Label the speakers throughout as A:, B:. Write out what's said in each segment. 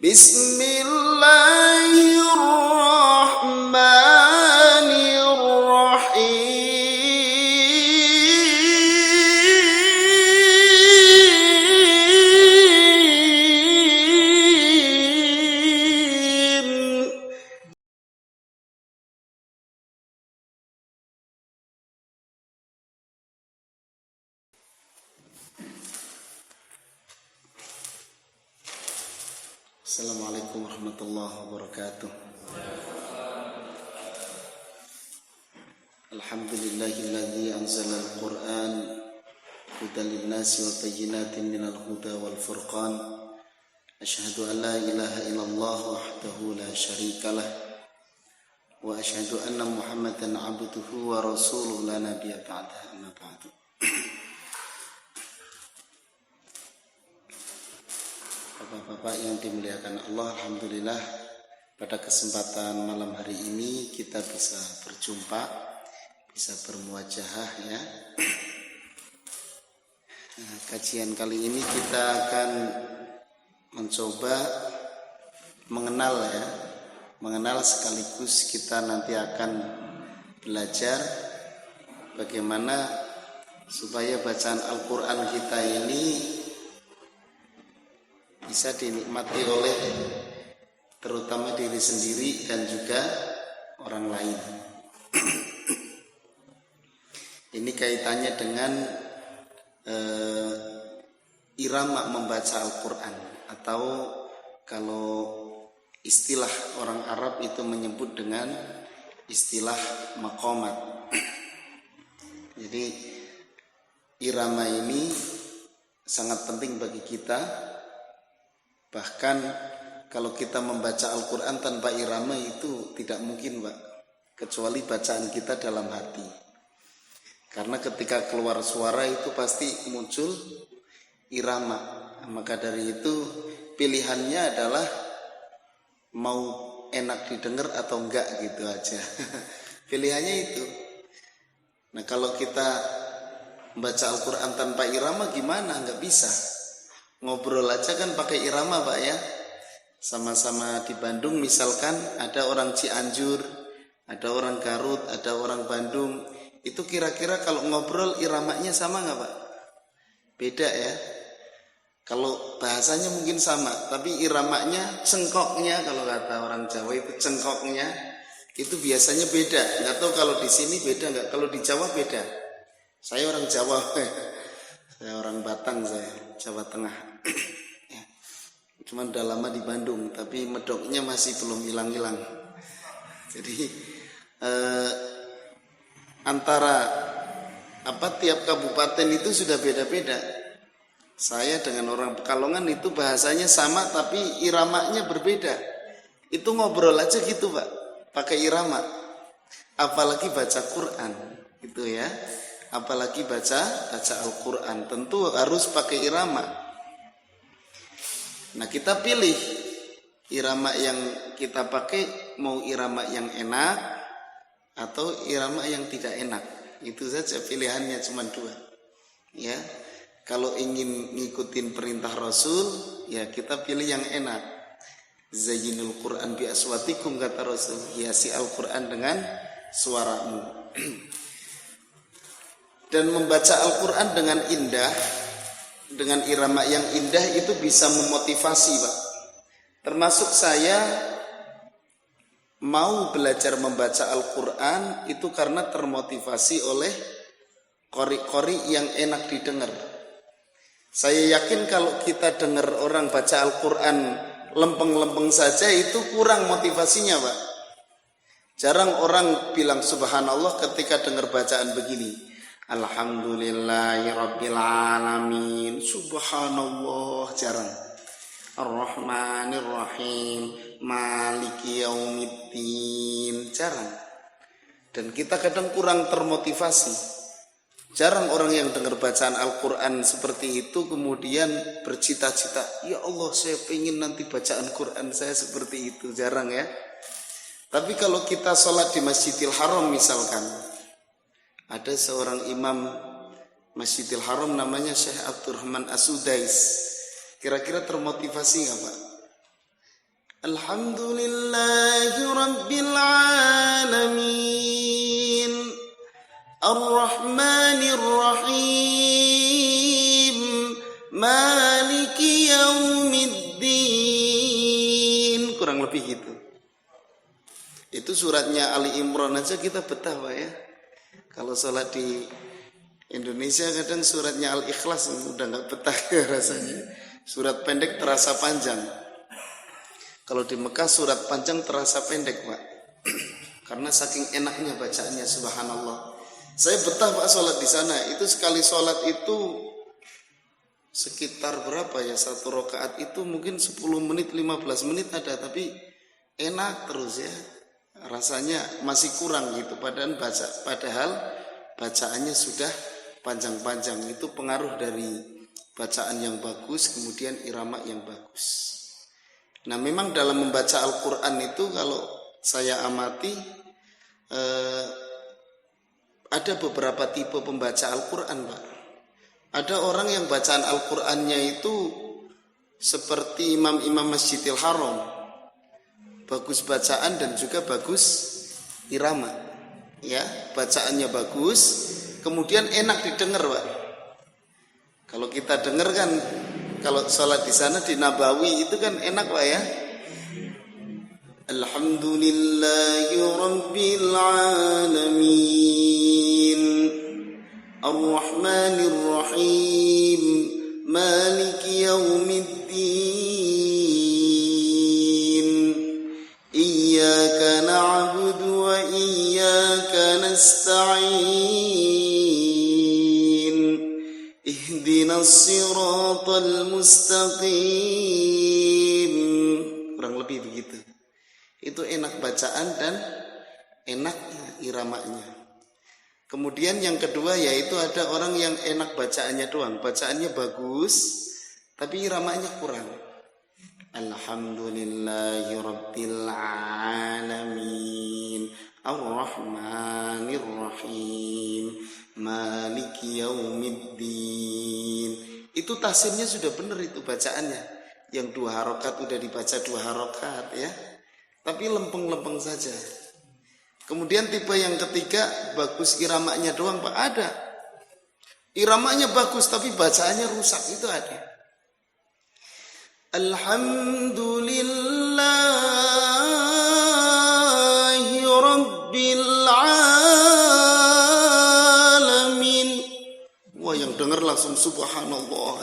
A: Bismillahirrahmanirrahim. Assalamualaikum warahmatullahi wabarakatuh. Alhamdulillahilladzi anzala al-Qur'an hudan lin-nasi wa bayyinatin minal huda wal furqan. Asyhadu an la ilaha illallah wahdahu la syarikalah wa asyhadu anna Muhammadan abduhu wa rasuluhu la nabiyya ba'dahu, amma ba'du. Bapak-bapak yang dimuliakan Allah, alhamdulillah pada kesempatan malam hari ini kita bisa berjumpa, bisa bermuajahah ya. Nah, kajian kali ini kita akan mencoba mengenal sekaligus kita nanti akan belajar bagaimana supaya bacaan Al-Quran kita ini bisa dinikmati oleh terutama diri sendiri dan juga orang lain. Ini kaitannya dengan irama membaca Al-Quran, atau kalau istilah orang Arab itu menyebut dengan istilah maqamat. Jadi irama ini sangat penting bagi kita. Bahkan kalau kita membaca Al-Quran tanpa irama itu tidak mungkin, Pak, kecuali bacaan kita dalam hati. Karena ketika keluar suara itu pasti muncul irama. Maka dari itu pilihannya adalah mau enak didengar atau enggak, gitu aja. Pilihannya itu. Nah, kalau kita membaca Al-Quran tanpa irama gimana? Enggak bisa. Ngobrol aja kan pakai irama, Pak ya. Sama-sama di Bandung misalkan ada orang Cianjur, ada orang Garut, ada orang Bandung. Itu kira-kira kalau ngobrol iramanya sama nggak, Pak? Beda ya. Kalau bahasanya mungkin sama, tapi iramanya, cengkoknya, kalau kata orang Jawa itu cengkoknya, itu biasanya beda. Nggak tahu kalau di sini beda nggak? Kalau di Jawa beda. Saya orang Jawa, saya orang Batang, saya Jawa Tengah. Ya. Cuman udah lama di Bandung, tapi medoknya masih belum hilang-hilang. Jadi antara tiap kabupaten itu sudah beda-beda. Saya dengan orang Pekalongan itu bahasanya sama tapi iramanya berbeda. Itu ngobrol aja gitu, Pak, pakai irama. Apalagi baca Quran, gitu ya. Apalagi baca Al-Quran, tentu harus pakai irama. Nah, kita pilih irama yang kita pakai, mau irama yang enak atau irama yang tidak enak. Itu saja pilihannya, cuma dua. Ya, kalau ingin ngikutin perintah Rasul, ya kita pilih yang enak. Zayyinul Quran bi aswatikum, kata Rasul. Hiasi Al-Quran dengan suaramu. Dan membaca Al-Quran dengan indah, dengan irama yang indah itu bisa memotivasi, Pak. Termasuk saya mau belajar membaca Al-Quran itu karena termotivasi oleh qori-qori yang enak didengar. Saya yakin kalau kita dengar orang baca Al-Quran lempeng-lempeng saja itu kurang motivasinya, Pak. Jarang orang bilang subhanallah ketika dengar bacaan begini. Alhamdulillahirabbil alamin, subhanallah, jarang. Ar-Rahmanir-Rahim, Maliki Yaumiddin, jarang. Dan kita kadang kurang termotivasi. Jarang orang yang dengar bacaan Al-Quran seperti itu kemudian bercita-cita, ya Allah saya pengen nanti bacaan Quran saya seperti itu. Jarang ya. Tapi kalau kita sholat di Masjidil Haram misalkan, ada seorang imam Masjidil Haram namanya Syekh Abdurrahman As-Sudais. Kira-kira termotivasi nggak, Pak? Alhamdulillahi Rabbil Alamin Ar-Rahmanir Rahim Maliki Yaumiddin. Kurang lebih gitu. Itu suratnya Ali Imran aja kita betah Pak ya. Kalau sholat di Indonesia kadang suratnya Al-Ikhlas udah gak betah rasanya. Surat pendek terasa panjang. Kalau di Mekah surat panjang terasa pendek Pak. Karena saking enaknya bacaannya, subhanallah. Saya betah Pak sholat di sana. Itu sekali sholat itu sekitar berapa ya, satu rakaat itu mungkin 10 menit 15 menit ada. Tapi enak terus ya. Rasanya masih kurang gitu. Padahal bacaannya sudah panjang-panjang. Itu pengaruh dari bacaan yang bagus, kemudian irama yang bagus. Nah memang dalam membaca Al-Quran itu kalau saya amati ada beberapa tipe pembaca Al-Quran Pak. Ada orang yang bacaan Al-Qurannya itu seperti imam-imam Masjidil Haram, bagus bacaan dan juga bagus irama. Ya, bacaannya bagus, kemudian enak didengar Pak. Kalau kita dengar kan, kalau sholat di sana di Nabawi itu kan enak Pak ya. Alhamdulillahi Rabbil Alamin Ar-Rahmanir Rahim Maliki Yaumiddin Iyyaka na'budu wa iyyaka nasta'in Ihdinas siratal mustaqim. Kurang lebih begitu. Itu enak bacaan dan enak iramanya. Kemudian yang kedua yaitu ada orang yang enak bacaannya doang. Bacaannya bagus tapi iramanya kurang. Alhamdulillahi Rabbil Alamin Ar-Rahmanir Rahim Maliki Yaumiddin. Itu tahsinnya sudah benar itu bacaannya. Yang 2 harokat udah dibaca 2 harokat ya. Tapi lempeng-lempeng saja. Kemudian tipe yang ketiga bagus iramanya doang Pak, ada. Iramanya bagus tapi bacaannya rusak, itu ada. Alhamdulillahi Rabbil Alamin. Wah yang dengar langsung subhanallah.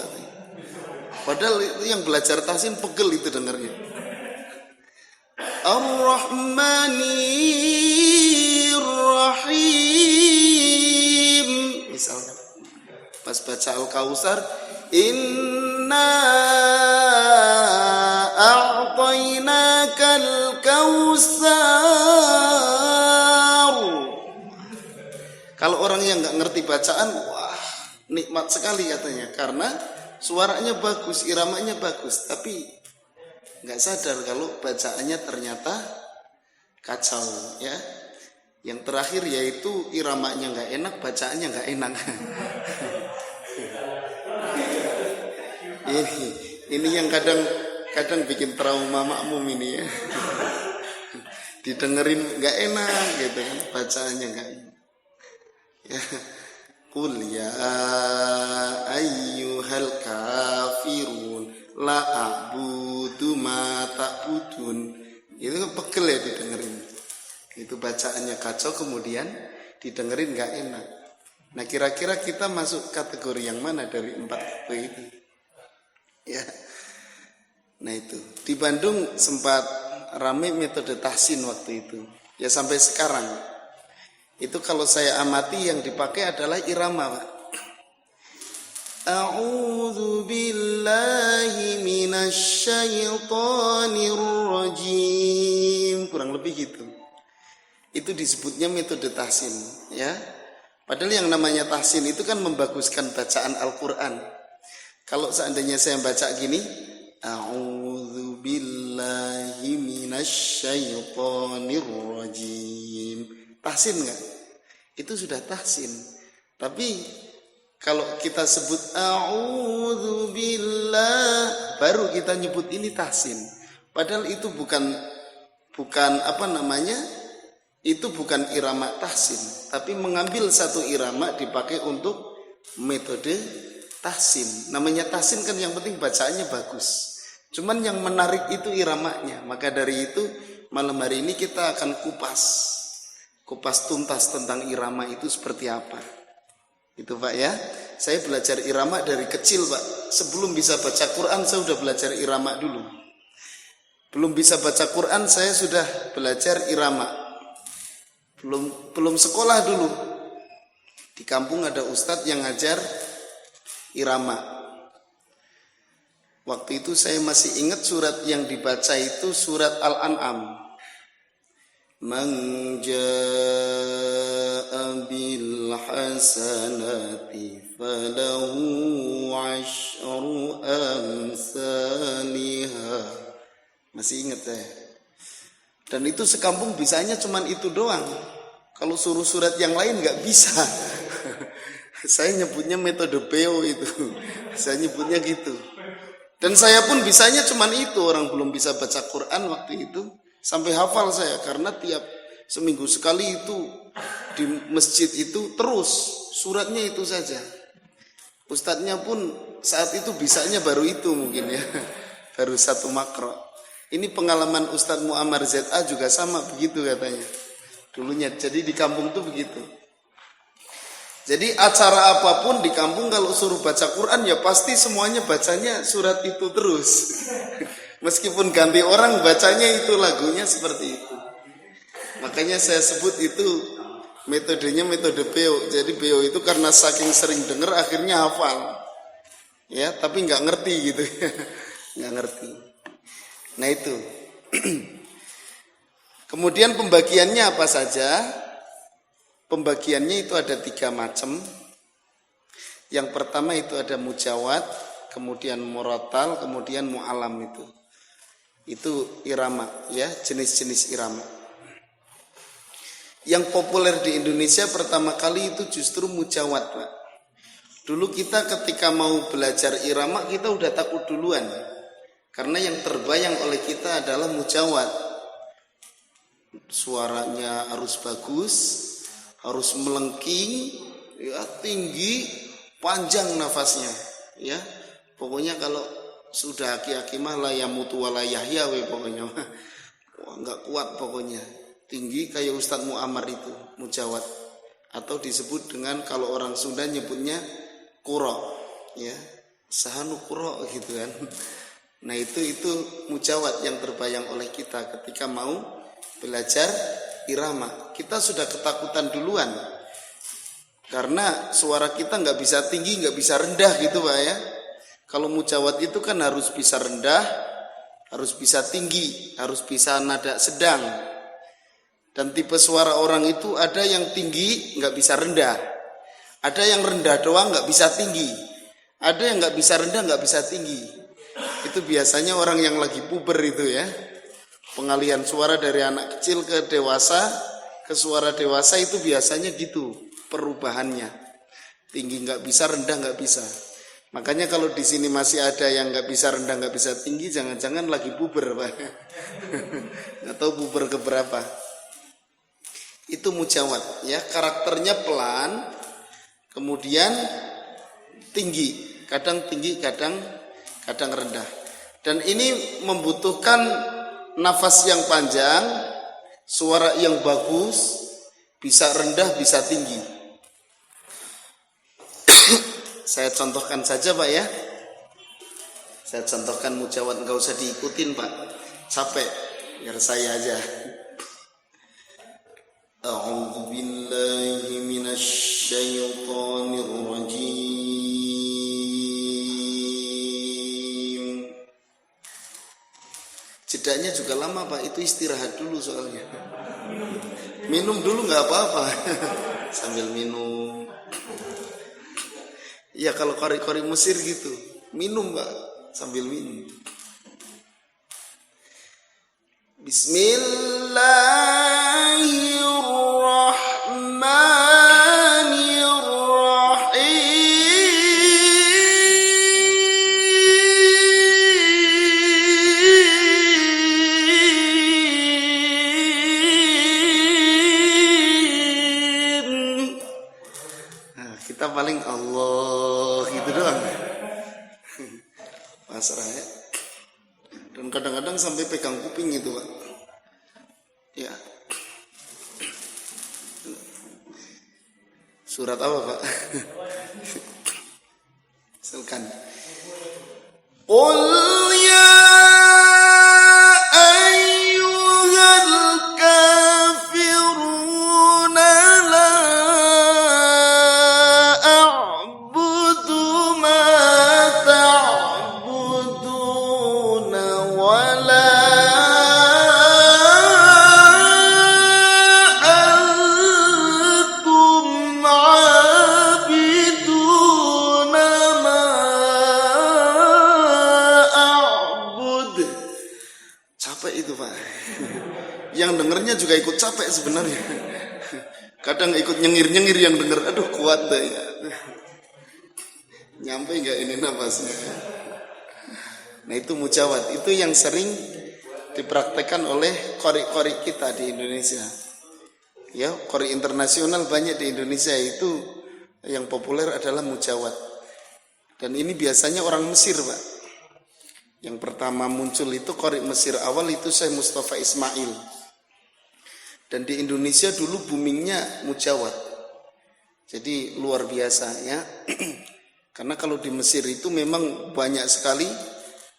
A: Padahal itu yang belajar tahsin pegel itu dengarnya. Ar-Rahmanir Rahim. Misalnya pas baca Al-Kautsar, inna a'tainakal kautsar. Kalau orang yang nggak ngerti bacaan, wah nikmat sekali katanya, karena suaranya bagus, iramanya bagus, tapi nggak sadar kalau bacaannya ternyata kacau ya. Yang terakhir yaitu iramanya nggak enak, bacaannya nggak enak. ini yang kadang bikin trauma makmum ini ya. Didengerin nggak enak gitu kan, bacaannya nggak enak. Ya. Qul ya ayyuhal kafirun la a'budu ma ta'budun. Itu pegel ya didengerin. Itu bacaannya kacau, kemudian didengerin gak enak. Nah kira-kira kita masuk kategori yang mana dari 4 tipe ini? Ya. Nah itu di Bandung sempat ramai metode tahsin waktu itu. Ya sampai sekarang. Itu kalau saya amati yang dipakai adalah irama Pak. A'udzu billahi minasyaitonir rajim. Kurang lebih gitu. Itu disebutnya metode tahsin ya. Padahal yang namanya tahsin itu kan membaguskan bacaan Al-Qur'an. Kalau seandainya saya baca gini, a'udzu billahi minasyaitonir rajim. Tahsin enggak? Itu sudah tahsin. Tapi kalau kita sebut a'udzubillah, baru kita nyebut ini tahsin. Padahal itu bukan apa namanya? Itu bukan irama tahsin, tapi mengambil satu irama dipakai untuk metode tahsin. Namanya tahsin kan yang penting bacaannya bagus. Cuman yang menarik itu iramanya. Maka dari itu malam hari ini kita akan kupas tuntas tentang irama itu seperti apa. Itu Pak ya. Saya belajar irama dari kecil Pak. Sebelum bisa baca Quran saya sudah belajar irama dulu. Belum bisa baca Quran saya sudah belajar irama. Belum sekolah dulu. Di kampung ada ustadz yang ngajar irama. Waktu itu saya masih ingat surat yang dibaca itu surat Al-An'am. Man jaa'a bil hasanati falahu 'asyru amsalihha. Masih ingat saya. Dan itu sekampung bisanya cuman itu doang. Kalau suruh surat yang lain nggak bisa. Saya nyebutnya metode beo itu. Saya nyebutnya gitu. Dan saya pun bisanya cuman itu. Orang belum bisa baca Quran waktu itu. Sampai hafal saya. Karena tiap seminggu sekali itu di masjid itu terus suratnya itu saja. Ustadznya pun saat itu bisanya baru itu mungkin ya. Baru satu makro. Ini pengalaman Ustadz Muammar ZA juga sama begitu katanya. Dulunya, jadi di kampung tuh begitu. Jadi acara apapun di kampung kalau suruh baca Quran ya pasti semuanya bacanya surat itu terus. Meskipun ganti orang bacanya itu lagunya seperti itu. Makanya saya sebut itu metodenya metode beo. Jadi beo itu karena saking sering dengar akhirnya hafal. Ya, tapi nggak ngerti gitu. Nggak ngerti. Nah itu. Kemudian pembagiannya apa saja? Pembagiannya itu ada 3 macam. Yang pertama itu ada mujawad, kemudian murattal, kemudian mu'alam itu. Itu irama ya, jenis-jenis irama. Yang populer di Indonesia pertama kali itu justru mujawad, Pak. Dulu kita ketika mau belajar irama kita udah takut duluan. Karena yang terbayang oleh kita adalah mujawad. Suaranya harus bagus, harus melengking, ya, tinggi, panjang nafasnya, ya. Pokoknya kalau sudah aki-aki mah la yamutu wa la yahya we pokoknya. Wah, enggak kuat pokoknya. Tinggi kayak Ustadz Muammar itu, mujawad. Atau disebut dengan kalau orang Sunda nyebutnya kuro, ya. Sahanu kuro gitu kan. Nah itu mujawad yang terbayang oleh kita ketika mau belajar irama. Kita sudah ketakutan duluan karena suara kita nggak bisa tinggi, nggak bisa rendah gitu Pak ya. Kalau mujawad itu kan harus bisa rendah, harus bisa tinggi, harus bisa nada sedang. Dan tipe suara orang itu ada yang tinggi nggak bisa rendah, ada yang rendah doang nggak bisa tinggi, ada yang nggak bisa rendah nggak bisa tinggi. Itu biasanya orang yang lagi puber itu ya. Pengalihan suara dari anak kecil ke dewasa, ke suara dewasa itu biasanya gitu perubahannya. Tinggi nggak bisa, rendah nggak bisa. Makanya kalau di sini masih ada yang nggak bisa rendah, nggak bisa tinggi, jangan-jangan lagi puber Pak. Atau puber keberapa. Itu mujawad ya, karakternya pelan, kemudian tinggi, kadang rendah. Dan ini membutuhkan nafas yang panjang, suara yang bagus, bisa rendah, bisa tinggi. Saya contohkan saja Pak ya. Saya contohkan mujawad, nggak usah diikutin Pak. Capek, biar saya aja. A'udzu billahi minasy syaithanir rajim. Jedanya juga lama Pak, itu istirahat dulu soalnya. Minum dulu nggak apa-apa. Sambil minum. Ya kalau kori-kori Mesir gitu, minum Pak, sambil minum. Bismillahirrahmanirrahim. Kita paling Allah gitu doang. Pasrah ya. Dan kadang-kadang sampai pegang kuping gitu Pak. Ya. Surat apa Pak? Silakan. Qul ya ayyuhal kafiruna la a'budu ma ta'buduna wa la antum 'abiduna ma a'bud. Capek itu Pak. Yang dengernya juga ikut capek sebenarnya. Kadang ikut nyengir-nyengir yang denger, aduh kuat deh ya. Nyampe nggak ini nafasnya? Nah itu mujawad, itu yang sering dipraktekkan oleh qori-qori kita di Indonesia. Ya, qori internasional banyak di Indonesia, itu yang populer adalah mujawad. Dan ini biasanya orang Mesir Pak. Yang pertama muncul itu qori Mesir awal itu Syekh Mustafa Ismail. Dan di Indonesia dulu boomingnya mujawad. Jadi luar biasa ya. Karena kalau di Mesir itu memang banyak sekali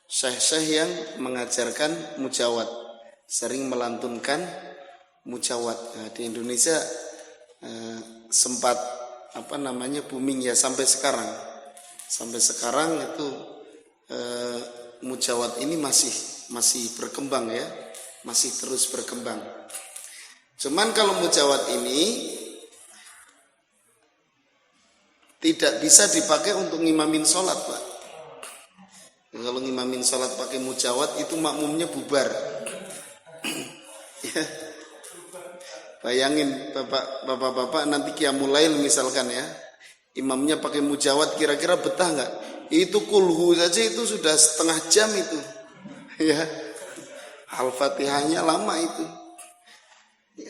A: syekh-syekh yang mengajarkan mujawad, sering melantunkan mujawad. Nah, di Indonesia sempat booming ya sampai sekarang. Sampai sekarang itu mujawad ini masih berkembang ya, masih terus berkembang. Cuman kalau mujawad ini tidak bisa dipakai untuk ngimamin sholat Pak. Kalau ngimamin sholat pakai mujawad itu makmumnya bubar. Ya. Bayangin bapak-bapak nanti qiyamul lail misalkan ya, imamnya pakai mujawad, kira-kira betah nggak? Itu kulhu saja itu sudah setengah jam itu. Ya. Al-Fatihahnya lama itu. Ya.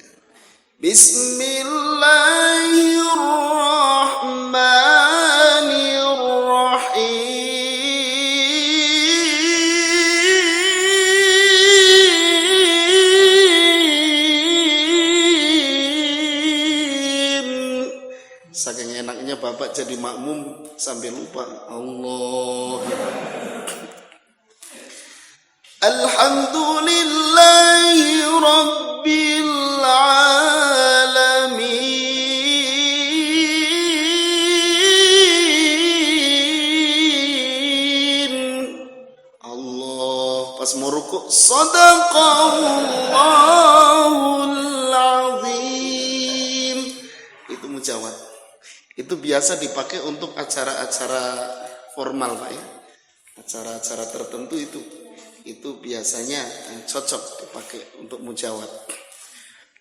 A: Bismillahirrahmanirrahim. Saking enaknya bapak jadi makmum sampai lupa Allah. Alhamdulillahi Rabbil Alamin. Allah pas mau rukuk, Sadaqallahul Azim. Itu mujawad. Itu biasa dipakai untuk acara-acara formal Pak ya. Acara-acara tertentu itu biasanya cocok dipakai untuk mujawad.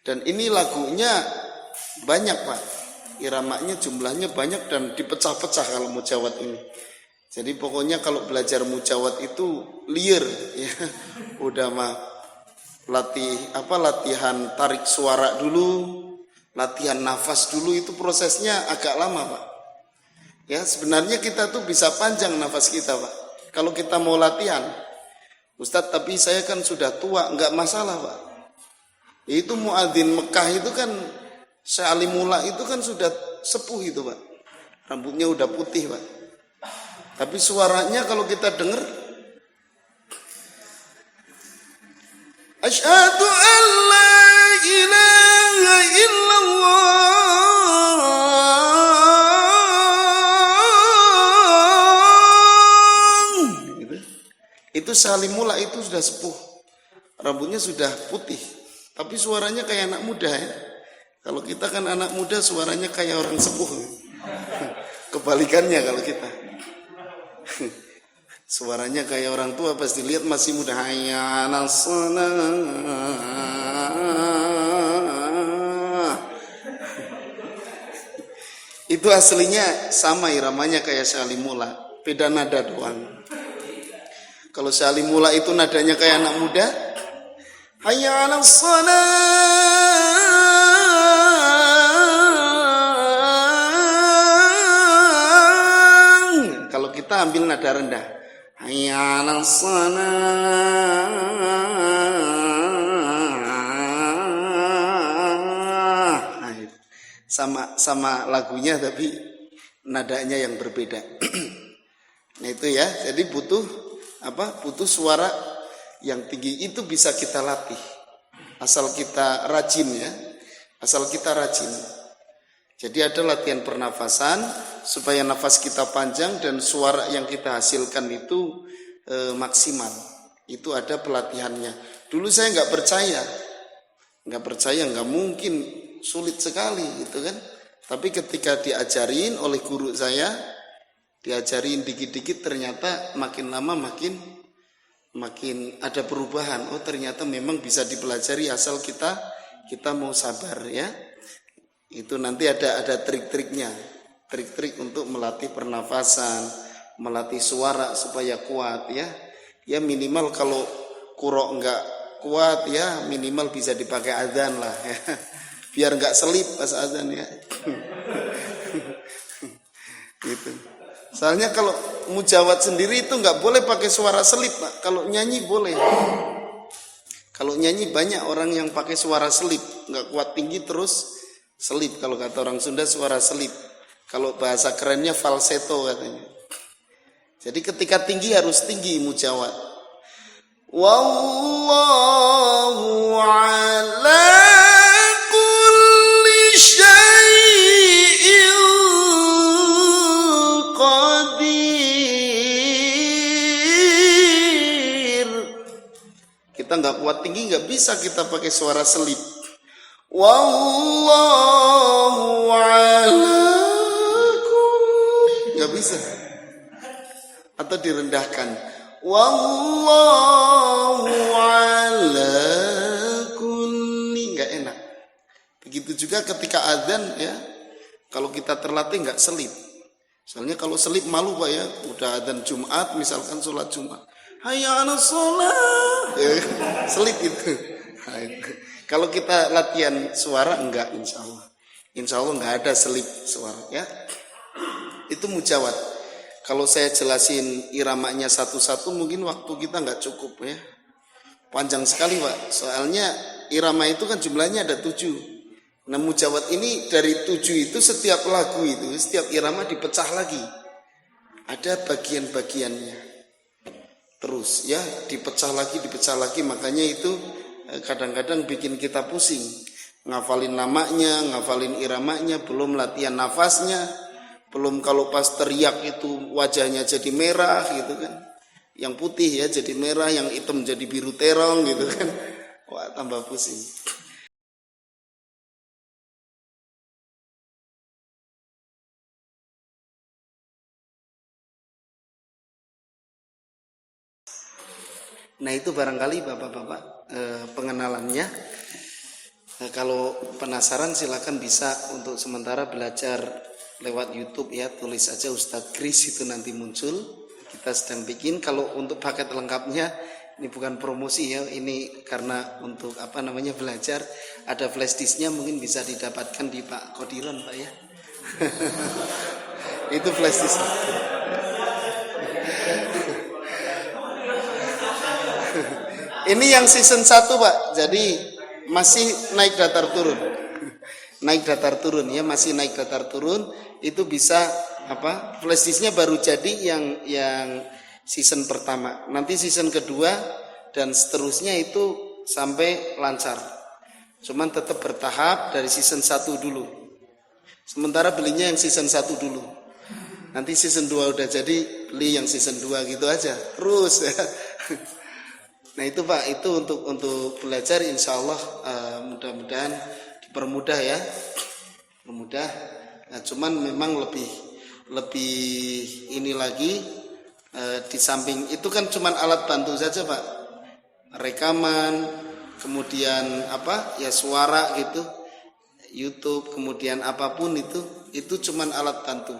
A: Dan ini lagunya banyak Pak, iramanya jumlahnya banyak dan dipecah-pecah kalau mujawad ini. Jadi pokoknya kalau belajar mujawad itu liar ya. Udah mah latihan tarik suara dulu, latihan nafas dulu, itu prosesnya agak lama Pak. Ya sebenarnya kita tuh bisa panjang nafas kita Pak. Kalau kita mau latihan, Ustadz tapi saya kan sudah tua, enggak masalah Pak. Itu muadzin Mekah itu kan, Syekh Ali Mula itu kan sudah sepuh itu Pak. Rambutnya udah putih Pak. Tapi suaranya kalau kita dengar, Asyhadu an la ilaha illallah. Itu Salimula itu sudah sepuh, rambutnya sudah putih, tapi suaranya kayak anak muda ya. Kalau kita kan anak muda suaranya kayak orang sepuh. Kebalikannya kalau kita. Suaranya kayak orang tua, pas dilihat masih muda. Hayya 'alas shalah. Itu aslinya sama iramanya kayak Salimula, beda nada doang. Kalau Salimula itu nadanya kayak anak muda, hayya 'alas shalah. salah ambil nada rendah. Hayya 'alas shalah. Sama lagunya tapi nadanya yang berbeda. Nah itu ya, jadi butuh suara yang tinggi. Itu bisa kita latih asal kita rajin ya, asal kita rajin. Jadi ada latihan pernafasan supaya nafas kita panjang dan suara yang kita hasilkan itu maksimal. Itu ada pelatihannya. Dulu saya nggak percaya, nggak mungkin, sulit sekali gitu kan. Tapi ketika diajarin oleh guru saya, diajarin dikit-dikit, ternyata makin lama makin ada perubahan. Oh ternyata memang bisa dipelajari asal kita mau sabar ya. Itu nanti ada trik-triknya, trik-trik untuk melatih pernafasan, melatih suara supaya kuat ya. Ya minimal kalau qura enggak kuat ya minimal bisa dipakai adzan lah ya. Biar enggak selip pas adzan ya. Gitu. Soalnya kalau mujawad sendiri itu enggak boleh pakai suara selip, Pak. Kalau nyanyi boleh. Kalau nyanyi banyak orang yang pakai suara selip, enggak kuat tinggi terus selip. Kalau kata orang Sunda suara selip. Kalau bahasa kerennya falsetto katanya. Jadi ketika tinggi harus tinggi mujawad. Wallahu ala kulli syai'in qadir. Kita nggak kuat tinggi nggak bisa kita pakai suara selip. Wallahu ala kulli, nggak bisa. Atau direndahkan. Wallahu ala kulli, nggak enak. Begitu juga ketika adzan ya. Kalau kita terlatih nggak selip. Soalnya kalau selip malu Pak ya. Udah adzan Jumat misalkan sholat Jumat. Hayya 'alas shalah. Selip itu. Kalau kita latihan suara enggak, insya Allah enggak ada selip suara ya. Itu mujawad. Kalau saya jelasin iramanya satu-satu mungkin waktu kita enggak cukup ya. Panjang sekali Pak. Soalnya irama itu kan jumlahnya ada 7. Nah mujawad ini dari 7 itu setiap lagu itu, setiap irama dipecah lagi. Ada bagian-bagiannya. Terus ya dipecah lagi, makanya itu kadang-kadang bikin kita pusing, ngafalin namanya, ngafalin iramanya, belum latihan nafasnya, belum kalau pas teriak itu wajahnya jadi merah gitu kan, yang putih ya jadi merah, yang hitam jadi biru terong gitu kan, wah tambah pusing. Nah itu barangkali bapak-bapak pengenalannya. Kalau penasaran silakan bisa untuk sementara belajar lewat YouTube ya, tulis aja Ustadz Kris itu nanti muncul. Kita sedang bikin. Kalau untuk paket lengkapnya ini bukan promosi ya, ini karena untuk belajar. Ada flash disknya mungkin bisa didapatkan di Pak Kodiron Pak ya. Itu flash disk. Ini yang season 1 Pak, jadi masih naik datar turun. Naik datar turun ya, masih naik datar turun. Itu bisa flash disknya baru jadi yang season pertama. Nanti season kedua dan seterusnya itu sampai lancar. Cuman tetap bertahap dari season 1 dulu. Sementara belinya yang season 1 dulu. Nanti season 2 udah jadi, beli yang season 2 gitu aja. Terus ya. Nah itu Pak, itu untuk belajar insya Allah mudah-mudahan dipermudah ya, mudah. Nah, cuman memang lebih ini lagi di samping itu kan cuman alat bantu saja Pak, rekaman, kemudian suara gitu, YouTube, kemudian apapun itu cuman alat bantu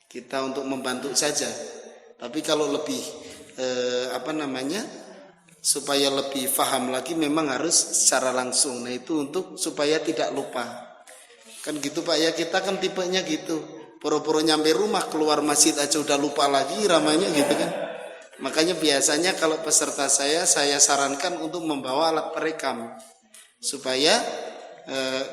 A: kita untuk membantu saja. Tapi kalau lebih supaya lebih paham lagi memang harus secara langsung. Nah itu untuk supaya tidak lupa. Kan gitu Pak ya, kita kan tipenya gitu. pura-pura nyampe rumah, keluar masjid aja udah lupa lagi iramanya gitu kan. Makanya biasanya kalau peserta saya sarankan untuk membawa alat perekam supaya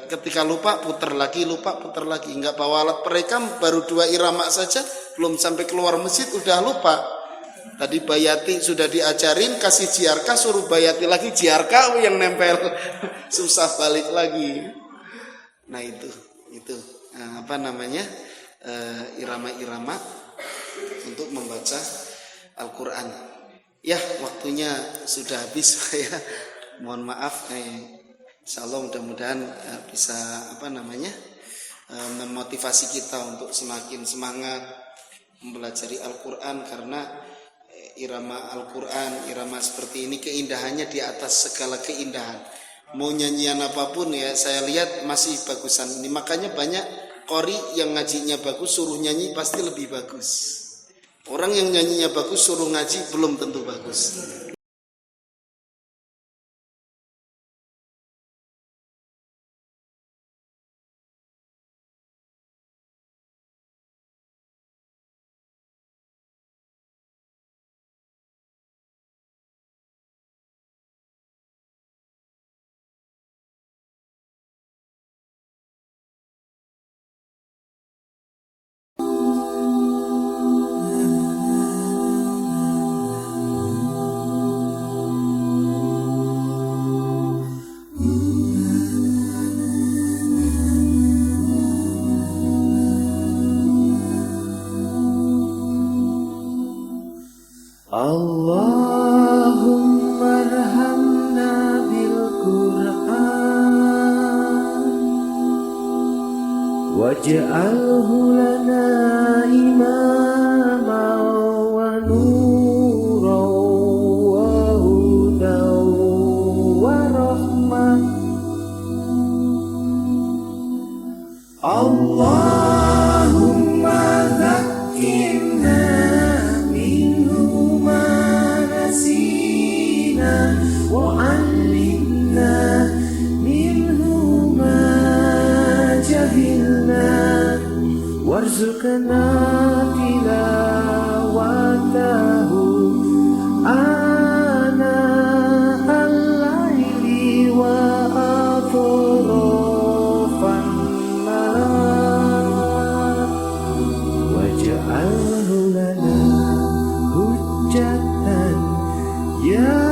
A: ketika lupa putar lagi, nggak bawa alat perekam baru 2 irama saja belum sampai keluar masjid udah lupa. Tadi Bayati sudah diajarin, kasih jiarka, suruh Bayati lagi, jiarka yang nempel susah balik lagi. Nah itu apa namanya irama-irama untuk membaca Al-Quran. Ya, waktunya sudah habis saya mohon maaf. Insyaallah mudah-mudahan bisa apa namanya memotivasi kita untuk semakin semangat mempelajari Al-Quran, karena irama Al-Quran, irama seperti ini keindahannya di atas segala keindahan. Mau nyanyian apapun ya saya lihat masih bagusan ini. Makanya banyak qori yang ngajinya bagus suruh nyanyi pasti lebih bagus. Orang yang nyanyinya bagus suruh ngaji belum tentu bagus.
B: Allahumma arhamna bil Qur'an waj'alhu lana imaman wa nuran wa hudan wa rahmah. Allahumma dhakkirna وعلمنا منه ما جهلنا وارزقنا تلاوته آناء الليل وأطراف النهار واجعله لنا حجة يا